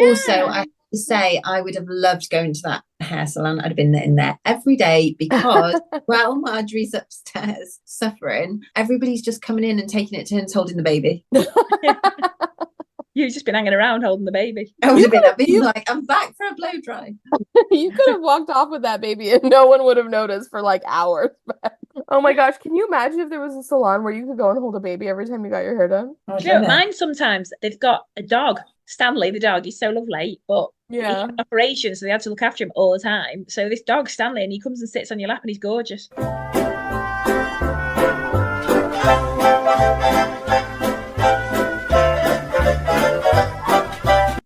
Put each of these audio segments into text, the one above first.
Also, I have to say, I would have loved going to that hair salon. I'd have been in there every day because while Marjorie's upstairs suffering, everybody's just coming in and taking it turns holding the baby. You've just been hanging around holding the baby. I would have been, I've been like, I'm back for a blow dry. You could have walked off with that baby and no one would have noticed for like hours. Oh my gosh, can you imagine if there was a salon where you could go and hold a baby every time you got your hair done? Oh, Do you know, mine sometimes they've got a dog. Stanley, the dog, he's so lovely, but he had an operation, so they had to look after him all the time. So this dog, Stanley, and he comes and sits on your lap and he's gorgeous.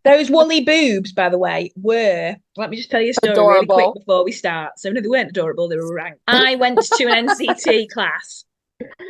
Those woolly boobs, by the way, were, let me just tell you a story really quick before we start. So no, they weren't adorable, they were rank. I went to an NCT class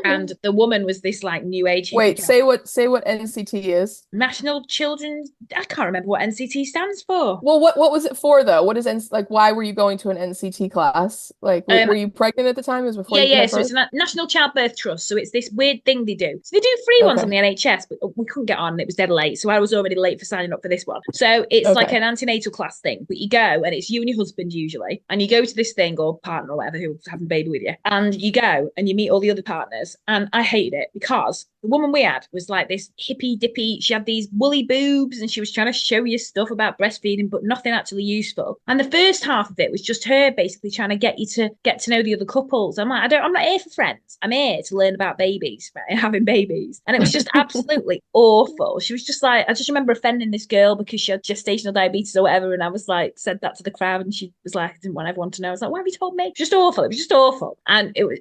and the woman was this like new age. Wait, say what NCT is. National Children's, I can't remember what NCT stands for. Well, what was it for though? What is like why were you going to an NCT class? Like were you pregnant at the time? It was before Yeah, so it's a National Childbirth Trust. So it's this weird thing they do. So they do free ones on the NHS, but we couldn't get on and it was dead late. So I was already late for signing up for this one. So it's like an antenatal class thing, but you go and it's you and your husband usually, and you go to this thing or partner or whatever who's having a baby with you, and you go and you meet all the other partners. And I hated it because the woman we had was like this hippy dippy. She had these woolly boobs and she was trying to show you stuff about breastfeeding, but nothing actually useful. And the first half of it was just her basically trying to get you to get to know the other couples. I'm like, I'm not here for friends. I'm here to learn about babies, right? Having babies. And it was just absolutely awful. She was just like, I just remember offending this girl because she had gestational diabetes or whatever. And I was like, said that to the crowd and she was like, I didn't want everyone to know. I was like, why have you told me? Just awful. It was just awful. And it was,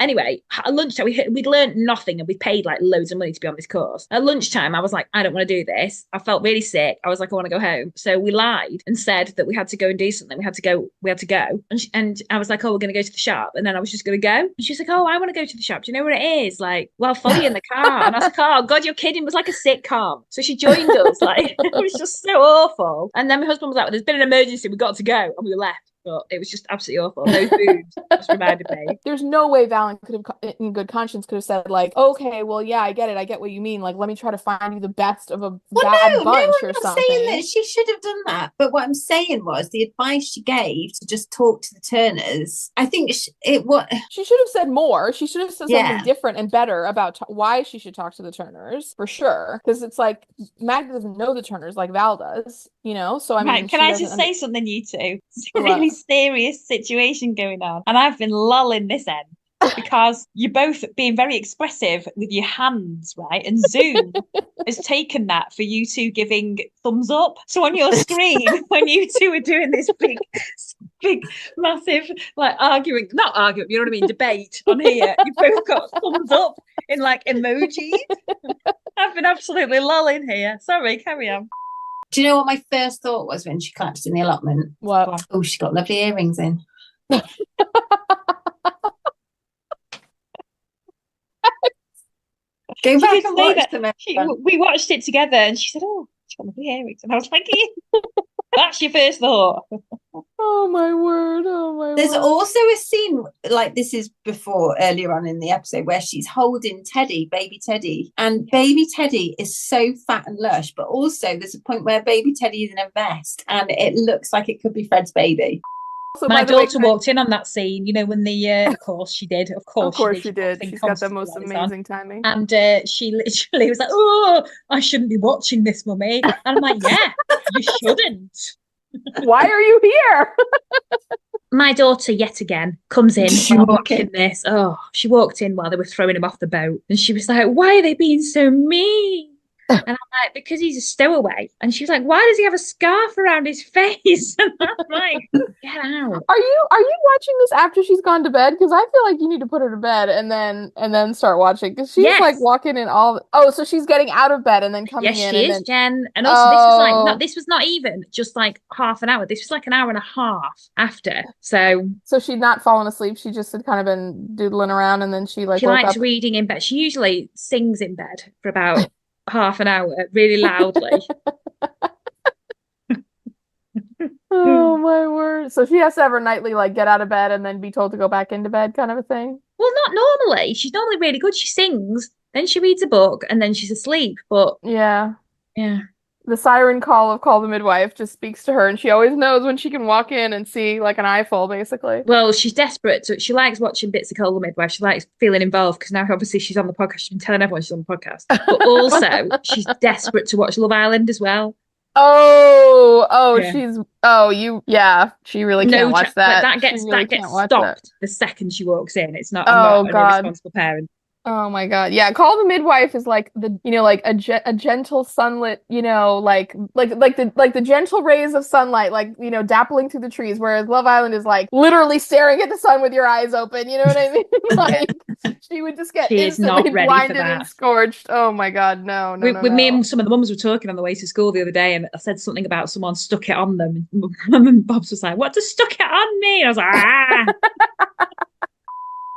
anyway, at lunchtime, we'd learned nothing and we paid like loads of money to be on this course. At lunchtime, I was like, I don't want to do this. I felt really sick. I was like, I want to go home. So we lied and said that we had to go and do something. We had to go. And I was like, oh, we're going to go to the shop. And then I was just going to go. And she's like, oh, I want to go to the shop. Do you know where it is? Like, well, I'll follow you in the car. And I was like, oh, God, you're kidding. It was like a sitcom. So she joined us. Like, it was just so awful. And then my husband was like, well, there's been an emergency. We got to go. And we left. But it was just absolutely awful. Those boobs just reminded me. There's no way Valen could have, in good conscience, could have said like, okay, well, yeah, I get it. I get what you mean. Like, let me try to find you the best of a bad bunch or something. Saying that she should have done that. But what I'm saying was the advice she gave to just talk to the Turners. I think she should have said more. She should have said something different and better about why she should talk to the Turners for sure. Because it's like Magda doesn't know the Turners like Val does, you know. So I mean, right, can I just say something, you two? It's a really serious situation going on, and I've been lolling this end because you're both being very expressive with your hands, right? And Zoom has taken that for you two giving thumbs up. So on your screen, when you two are doing this big, massive, like not argument, you know what I mean, debate on here, you both got thumbs up in like emoji. I've been absolutely lolling here. Sorry, carry on. Do you know what my first thought was when she collapsed in the allotment? What? Oh, she's got lovely earrings in. Go back and watch them. We watched it together and she said, oh, she's got lovely earrings. And I was like, yeah. That's your first thought. Oh my word. There's also a scene like this is earlier on in the episode where she's holding baby Teddy, and baby Teddy is so fat and lush, but also there's a point where baby Teddy is in a vest and it looks like it could be Fred's baby. Also, my daughter walked in on that scene, you know, when of course she did. Of course she did. She's got the most amazing timing. And she literally was like, oh, I shouldn't be watching this, mummy. And I'm like, yeah, you shouldn't. Why are you here? My daughter, yet again, comes in. She walked in while they were throwing him off the boat. And she was like, why are they being so mean? And I'm like, because he's a stowaway. And she was like, why does he have a scarf around his face? And I'm like, get out. Are you watching this after she's gone to bed? Because I feel like you need to put her to bed and then start watching. Because she's like walking in all. Oh, so she's getting out of bed and then coming in. Yes, she is, Jen. And also, this was not even just like half an hour. This was like an hour and a half after. So she'd not fallen asleep. She just had kind of been doodling around, and then she woke likes up. reading in bed. She usually sings in bed for about half an hour really loudly. Oh my word. So she has to have her nightly like get out of bed and then be told to go back into bed kind of a thing? Well, not normally. She's normally really good. She sings, then she reads a book, and then she's asleep. But yeah. the siren call of Call the Midwife just speaks to her, and she always knows when she can walk in and see like an eyeful, basically. Well, she's desperate. She likes watching bits of Call the Midwife. She likes feeling involved because now obviously she's on the podcast. She's been telling everyone she's on the podcast. But also she's desperate to watch Love Island as well. Yeah. She really can't watch that. Like, that gets stopped the second she walks in. It's not. I'm not an irresponsible parent. Oh my God. Yeah. Call the Midwife is like like a gentle sunlit, like the gentle rays of sunlight, like, dappling through the trees. Whereas Love Island is like literally staring at the sun with your eyes open. You know what I mean? Like she would just get instantly blinded and scorched. Oh my God. No. With me and some of the mums were talking on the way to school the other day, and I said something about someone stuck it on them. Mum and Bob's was like, "What does stuck it on me?" And I was like, ah.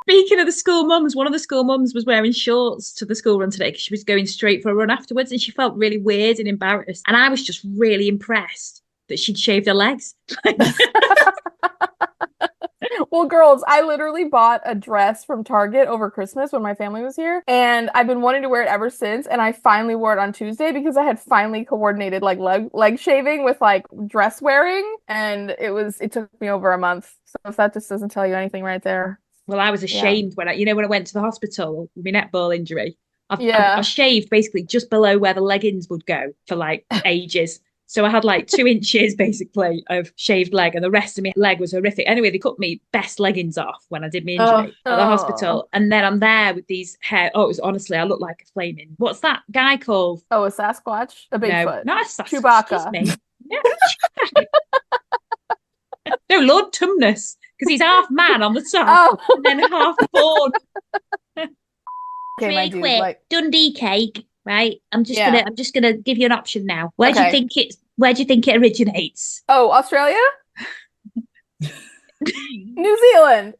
Speaking of the school mums, one of the school mums was wearing shorts to the school run today because she was going straight for a run afterwards, and she felt really weird and embarrassed. And I was just really impressed that she'd shaved her legs. Well, girls, I literally bought a dress from Target over Christmas when my family was here, and I've been wanting to wear it ever since, and I finally wore it on Tuesday because I had finally coordinated like leg shaving with like dress wearing, and it took me over a month. So if that just doesn't tell you anything right there. Well, I was ashamed when I went to the hospital with my netball injury. I shaved basically just below where the leggings would go for like ages. So I had like 2 inches basically of shaved leg, and the rest of my leg was horrific. Anyway, they cut me best leggings off when I did my injury at the hospital. And then I'm there with these hair. Oh, it was honestly, I look like a flaming. What's that guy called? Oh, a Sasquatch? A Bigfoot? No, not a Sasquatch. Chewbacca. Me. No, Lord Tumnus. Because he's half man on the top and then half fawn. Okay, really quick, like... Dundee cake, right? I'm just gonna give you an option now. Where do you think it originates? Oh, Australia? New Zealand.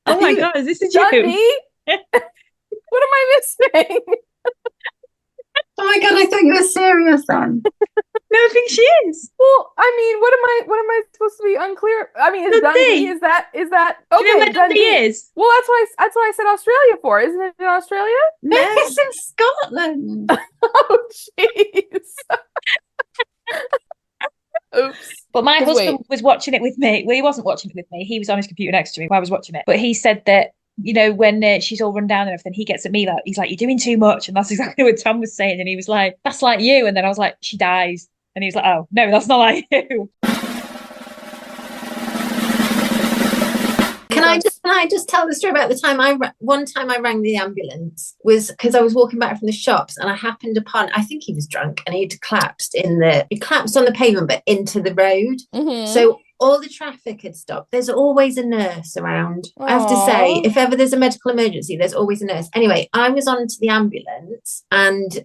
Oh my God, is this a joke? Dundee? What am I missing? Oh my God, I thought you were serious then. No, I think she is. Well, I mean, what am I supposed to be unclear? I mean, is Dundee, is that okay? Do you know where Dundee is? Well, that's what I said Australia for. Isn't it in Australia? No, it's in Scotland. Oh, jeez. Oops. But my husband was watching it with me. Well, he wasn't watching it with me. He was on his computer next to me while I was watching it. But he said that, when she's all run down and everything, he gets at me like, he's like, "You're doing too much." And that's exactly what Tom was saying. And he was like, "That's like you." And then I was like, "She dies." And he was like, "Oh, no, that's not like you." Can I just tell the story about the time one time I rang the ambulance was because I was walking back from the shops, and I happened upon, I think he was drunk, and he collapsed on the pavement but into the road. Mm-hmm. So all the traffic had stopped. There's always a nurse around. Aww. I have to say, if ever there's a medical emergency, there's always a nurse. Anyway, I was on to the ambulance, and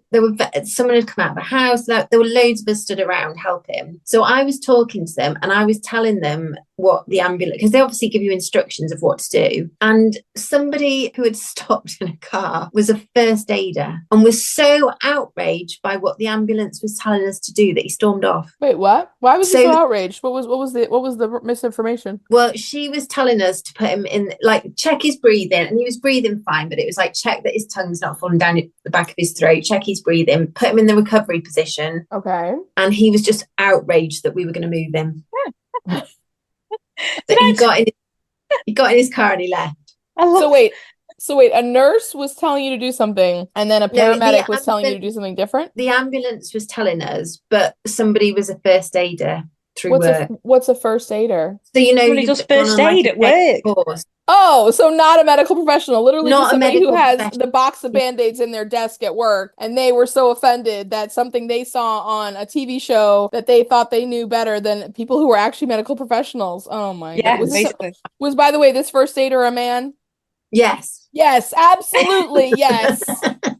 someone had come out of the house. There were loads of us stood around helping. So I was talking to them, and I was telling them what the ambulance, because they obviously give you instructions of what to do. And somebody who had stopped in a car was a first aider and was so outraged by what the ambulance was telling us to do that he stormed off. Wait, what? Why was he so outraged? What was the misinformation? Well, she was telling us to put him in, like, check his breathing, and he was breathing fine, but it was like, check that his tongue's not falling down the back of his throat, check his breathing, put him in the recovery position. Okay. And he was just outraged that we were going to move him. That he got in his car and he left. So wait, a nurse was telling you to do something, and then a paramedic was telling you to do something different? The ambulance was telling us, but somebody was a first aider through work. What's a first aider? So somebody does first aid at work. Oh, so not a medical professional, literally not just somebody who has the box of Band-Aids in their desk at work, and they were so offended that something they saw on a TV show that they thought they knew better than people who were actually medical professionals. Oh my God. Was, by the way, this first aider a man? Yes. Yes, absolutely, yes.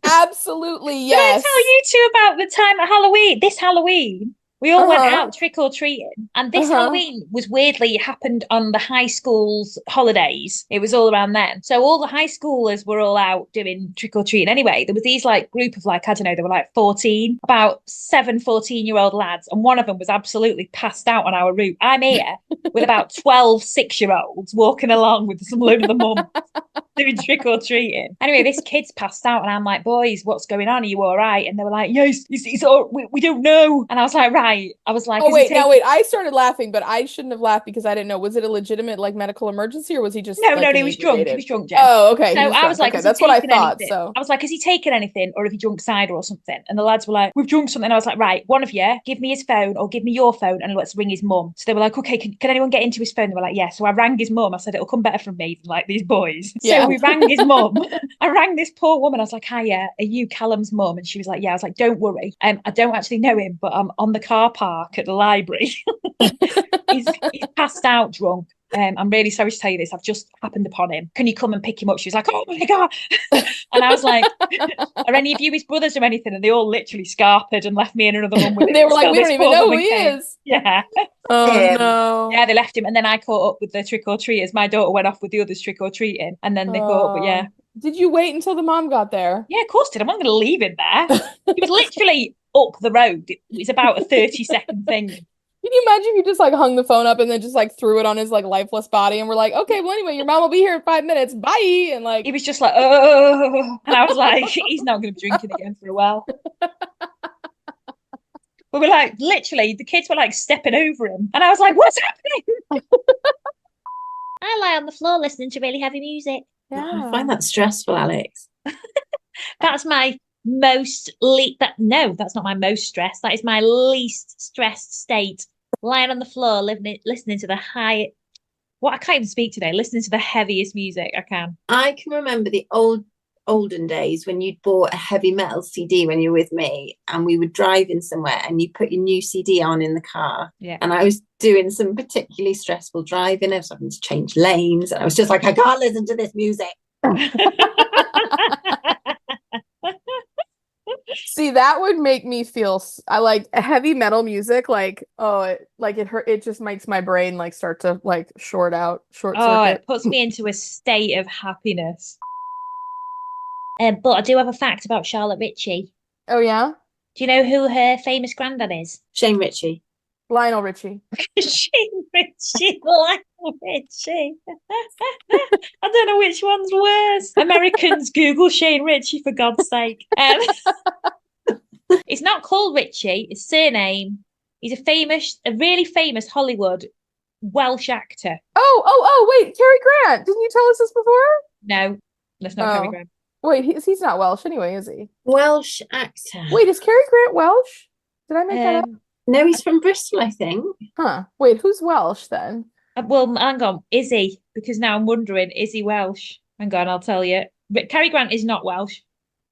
Absolutely, yes. Did I tell you two about the time at Halloween, this Halloween? We all went out trick-or-treating. And this Halloween was weirdly, it happened on the high school's holidays. It was all around then. So all the high schoolers were all out doing trick-or-treating. Anyway, there was these like group of like, I don't know, they were like 14, about 14-year-old lads. And one of them was absolutely passed out on our route. I'm here with about 12 6-year-olds walking along with some load of the mum doing trick-or-treating. Anyway, this kid's passed out and I'm like, boys, what's going on? Are you all right? And they were like, yes, he's all, we don't know. And I was like, right. I was like, wait. I started laughing, but I shouldn't have laughed because I didn't know. Was it a legitimate like medical emergency or was he just No, he was drunk. He was drunk, Jen. Oh, okay. So I was like, okay, that's what I thought. Anything? So I was like, has he taken anything or have he drunk cider or something? And the lads were like, we've drunk something. And I was like, right, one of you, give me his phone or give me your phone and let's ring his mum. So they were like, okay, can anyone get into his phone? They were like, yeah. So I rang his mum. I said, it'll come better from me than like these boys. Yeah. So we rang his mum. I rang this poor woman. I was like, hiya, are you Callum's mum? And she was like, yeah. I was like, don't worry. I don't actually know him, but I'm on the car park at the library. he's passed out drunk. I'm really sorry to tell you this. I've just happened upon him. Can you come and pick him up? She was like, oh my God. And I was like, are any of you his brothers or anything? And they all literally scarpered and left me and another one with him. They were like, we don't even know who he is. Yeah. Oh no. Yeah, they left him. And then I caught up with the trick-or-treaters. My daughter went off with the others trick-or-treating. And then they caught up, but yeah. Did you wait until the mom got there? Yeah, of course did. I'm not going to leave him there. He was literally up the road. It was about a 30-second thing. Can you imagine if you just like hung the phone up and then just like threw it on his like lifeless body and we're like, okay, well anyway, your mom will be here in 5 minutes. Bye. And like he was just like, oh, and I was like, he's not going to be drinking again for a while. We were like, literally, the kids were like stepping over him, and I was like, what's happening? I lie on the floor listening to really heavy music. Yeah. I find that stressful, Alex. That's my most that's not my most stressed. That is my least stressed state. Lying on the floor, listening to the high. What I can't even speak today. Listening to the heaviest music I can. I can remember the olden days when you'd bought a heavy metal CD when you were with me, and we were driving somewhere, and you put your new CD on in the car. Yeah. And I was doing some particularly stressful driving. I was having to change lanes, and I was just like, I can't listen to this music. See, that would make me feel I like heavy metal music, like it just makes my brain like start to like short circuit. It puts me into a state of happiness. But I do have a fact about Charlotte Ritchie. Oh yeah? Do you know who her famous granddad is? Shane Ritchie. Lionel Richie. Shane Ritchie, Lionel Richie. I don't know which one's worse. Americans Google Shane Ritchie for God's sake. It's not called Ritchie. His surname. He's a really famous Hollywood Welsh actor. Oh! Wait, Cary Grant. Didn't you tell us this before? No, that's not Cary Grant. Wait, he's not Welsh anyway, is he? Welsh actor. Wait, is Cary Grant Welsh? Did I make that up? No, he's from Bristol, I think. Huh. Wait, who's Welsh then? Well, hang on. Is he? Because now I'm wondering, is he Welsh? Hang on, I'll tell you. But Cary Grant is not Welsh.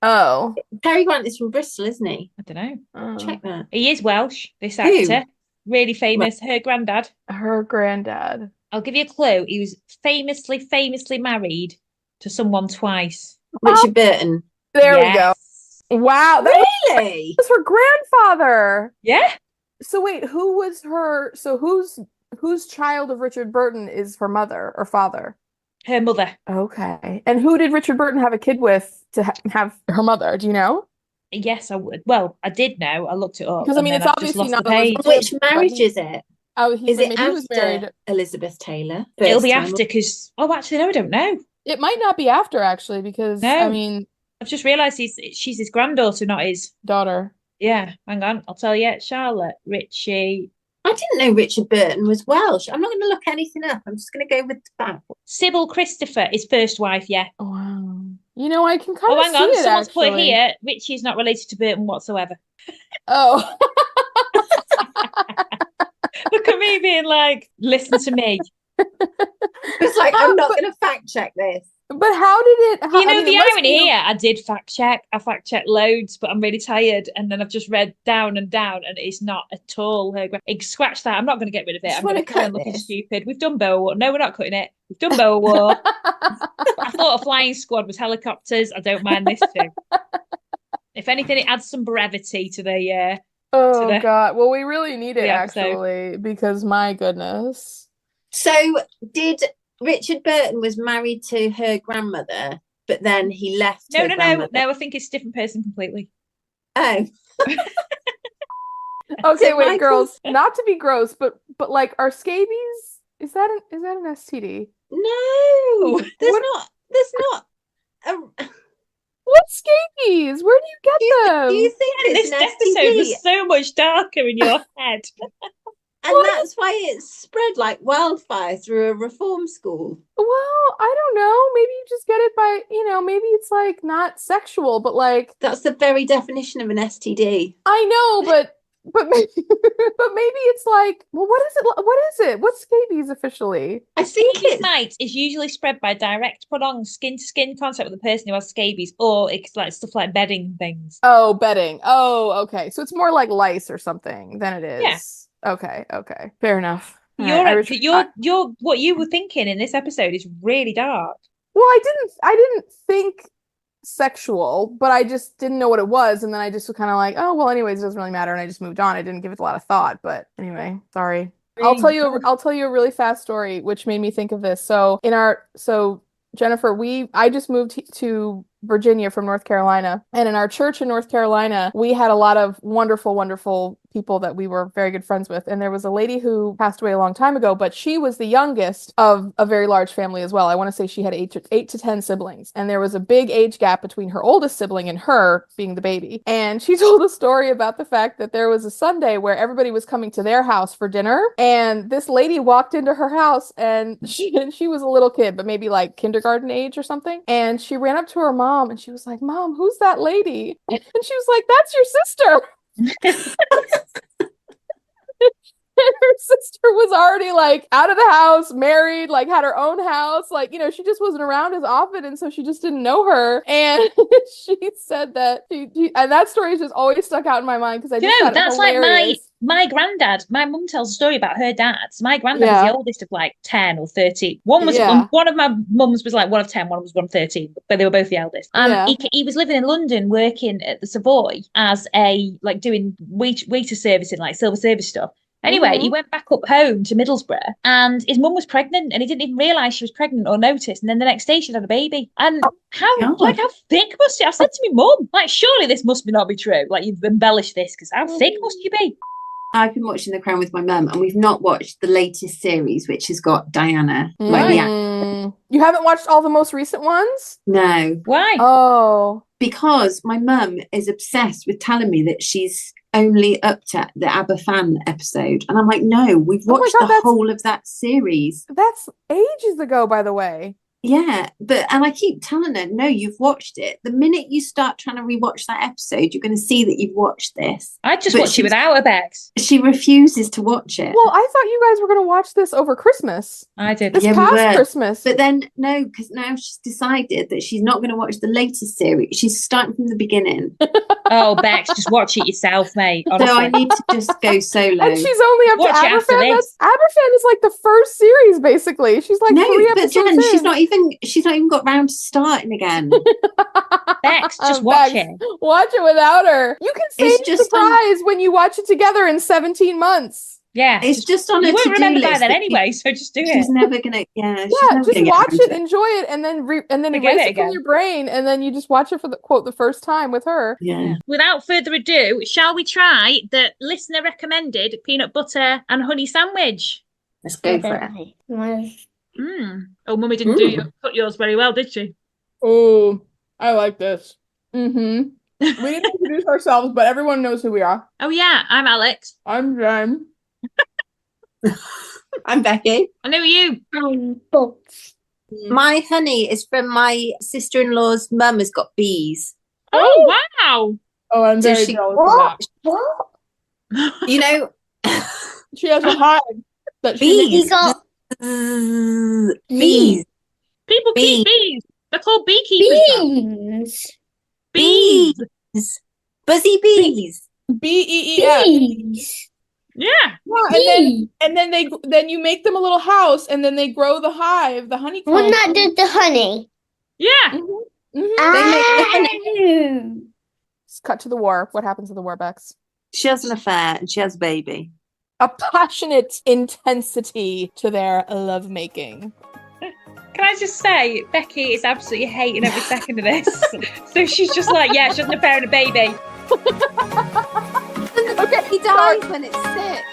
Oh. Cary Grant is from Bristol, isn't he? I don't know. Oh. Check that. He is Welsh, this actor. Who? Really famous. Her granddad. Her granddad. I'll give you a clue. He was famously married to someone twice. Richard Burton. There we go. Wow. Really? That was her grandfather. Yeah. So wait, who was her? So whose child of Richard Burton is her mother or father? Her mother. Okay. And who did Richard Burton have a kid with to have her mother? Do you know? Yes, I would. Well, I did know. I looked it up. Because I mean, it's obviously not Which marriage is it? Is it after Elizabeth Taylor? It'll be after because. Oh, actually, no, I don't know. It might not be after actually because I mean, I've just realised she's his granddaughter, not his daughter. Yeah, hang on, I'll tell you. Charlotte Ritchie. I didn't know Richard Burton was Welsh. I'm not going to look anything up. I'm just going to go with the fact. Sybil Christopher, his first wife, yeah. Oh, wow. You know, I can kind of see it, someone's actually. put here, Ritchie is not related to Burton whatsoever. Oh. Look at me being like, listen to me. It's like, I'm not going to fact check this. But how did it? The irony here, I did fact check. I fact checked loads, but I'm really tired. And then I've just read down, and it's not at all. Scratch that. I'm not going to get rid of it. I'm going to carry on looking stupid. We've done Boer War. No, we're not cutting it. We've done Boer War. I thought a flying squad was helicopters. I don't mind this too. If anything, it adds some brevity to the Oh God. Well, we really need it episode. actually, because my goodness. So did Richard Burton was married to her grandmother, but then he left her grandmother? No, I think it's a different person completely. Oh. Okay, So wait, girls, not to be gross, but like, are scabies, is that an STD? No, there's not. What's scabies? Where do you get them? Do you think this episode was so much darker in your head? And that's why it's spread like wildfire through a reform school. Well, I don't know. Maybe you just get it by, maybe it's like not sexual, but like that's the very definition of an STD. I know, but maybe, it's like, well, what is it? What is it? What's scabies officially? I think scabies mite is usually spread by direct prolonged skin-to-skin contact with the person who has scabies, or it's like stuff like bedding things. Oh, bedding. Oh, okay. So it's more like lice or something than it is. Yeah. Okay. Fair enough. You're what you were thinking in this episode is really dark. Well, I didn't think sexual, but I just didn't know what it was, and then I just was kind of like, oh well, anyways, it doesn't really matter, and I just moved on. I didn't give it a lot of thought, but anyway, sorry. I'll tell you a really fast story which made me think of this. So Jennifer, I just moved to Virginia from North Carolina, and in our church in North Carolina, we had a lot of wonderful, wonderful people that we were very good friends with. And there was a lady who passed away a long time ago, but she was the youngest of a very large family as well. I want to say she had 8 to 10 siblings, and there was a big age gap between her oldest sibling and her being the baby. And she told a story about the fact that there was a Sunday where everybody was coming to their house for dinner, and this lady walked into her house, and she was a little kid, but maybe like kindergarten age or something. And she ran up to her mom and she was like, "Mom, who's that lady?" And she was like, "That's your sister." And her sister was already like out of the house, married, like had her own house. Like, she just wasn't around as often. And so she just didn't know her. And she said that and that story has just always stuck out in my mind because I just thought that's hilarious. Like my granddad. My mum tells a story about her dad. My granddad was the oldest of like 10 or 13. One of my mums was like one of 10, one was 1 of 13, but they were both the eldest. And he was living in London working at the Savoy as doing waiter servicing, like silver service stuff. Anyway, he went back up home to Middlesbrough, and his mum was pregnant, and he didn't even realise she was pregnant or notice. And then the next day, she'd had a baby. And how thick must you? I said to my mum, like, surely this must not be true. Like, you've embellished this, because how thick must you be? I've been watching The Crown with my mum, and we've not watched the latest series, which has got Diana. You haven't watched all the most recent ones? No. Why? Oh. Because my mum is obsessed with telling me that she's only up to the ABBA fan episode. And I'm like, no, we've watched the whole of that series. That's ages ago, by the way. Yeah, and I keep telling her, no, you've watched it. The minute you start trying to rewatch that episode, you're going to see that you've watched this. I just watched it without her, Bex. She refuses to watch it. Well, I thought you guys were going to watch this over Christmas. I did. This past Christmas. But then, no, because now she's decided that she's not going to watch the latest series. She's starting from the beginning. Oh, Bex, just watch it yourself, mate. Honestly. So I need to just go solo. And she's only up to Aberfan. Aberfan is like the first series, basically. She's like 3 episodes Jen, in. she's not even got round to starting again. Bex, just watch it. Watch it without her. You can say it's surprise when you watch it together in 17 months. Yeah, it's just on a to-do list. You won't remember by then anyway, so just do it. She's never gonna. Yeah, just watch it, enjoy it, and then erase it from your brain, and then you just watch it for the first time with her. Yeah. Without further ado, shall we try the listener recommended peanut butter and honey sandwich? Let's go for it. Oh, Mummy didn't cut yours very well, did she? Oh, I like this. We didn't introduce ourselves, but everyone knows who we are. Oh yeah, I'm Alex. I'm Jen. I'm Becky. I know you. My honey is from my sister-in-law's mum has got bees. Oh wow. Oh, I'm very jealous of that. You know, she has a hive that bees. Bees. People keep bees. They're called beekeepers. Bees. Buzzy bees. BEES. Bees. Yeah. And then you make them a little house, and then they grow the hive, the honeycomb. Wouldn't that do the honey? Yeah. They make the honey. Let's cut to the war. What happens in the war, Bex? She has an affair and she has a baby. A passionate intensity to their lovemaking. Can I just say, Becky is absolutely hating every second of this. So she's just like, yeah, she has an affair and a baby. Okay, he dies when it's sick.